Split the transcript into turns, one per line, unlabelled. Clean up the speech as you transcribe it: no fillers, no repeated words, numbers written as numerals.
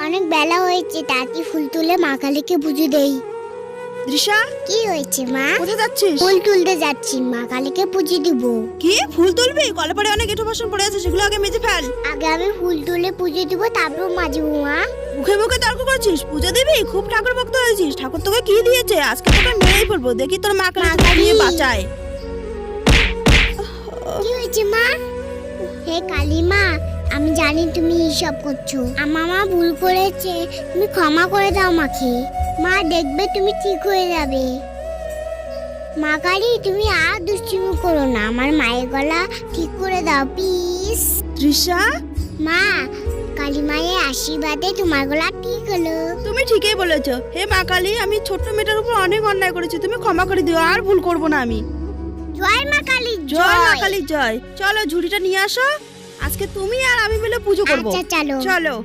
অনেক বেলা হয়েছে, তাড়াতাড়ি ফুল তুলে মা কালীকে পুজো দেই।
দৃশা,
কি হয়েছে মা?
কোথায় যাচ্ছিস?
ফুল তুলতে যাচ্ছি, মা কালীকে পুজো দিব।
কি ফুল তুলবি? কলপারে অনেক এঁটো বাসন পড়ে আছে, সেগুলো আগে মেজে ফেল।
আগে আমি ফুল তুলে পুজো দিব, তারপর মাজবো মা।
মুখে মুখে তর্ক করছিস? পুজো দিবি? খুব ঠাকুর ভক্ত হয়েছিস। ঠাকুর তোকে কি দিয়েছে? আজকে তোকে মেরেই ফেলবো। দেখি তোর মা কালী তোকে নিয়ে বাঁচায়।
কি হয়েছে মা? হে কালী মা, আমি জানি তুমি এইসব করছো। আমার মা ভুল করেছে, তুমি ক্ষমা করে দাও মাকে। মা দেখবে তুমি ঠিক হয়ে যাবে। মা কালী, তুমি আর দুষ্টুমি করো না, আমার মায়ের গলা ঠিক করে দাও প্লিজ।
দৃশা,
মা, কালী মায়ের আশীর্বাদে তোমার গলা ঠিক হলো।
তুমি ঠিকই বলেছো। হে মা কালী, আমি ছোট্ট মেয়েটার উপর অনেক অন্যায় করেছি, তুমি ক্ষমা করে দিও। আর ভুল করব না আমি।
জয় মা কালী,
জয় মা কালী জয়। চলো ঝুড়িটা নিয়ে আসো, আজকে তুমি আর আমি মিলে পুজো করব।
আচ্ছা চলো।
চলো।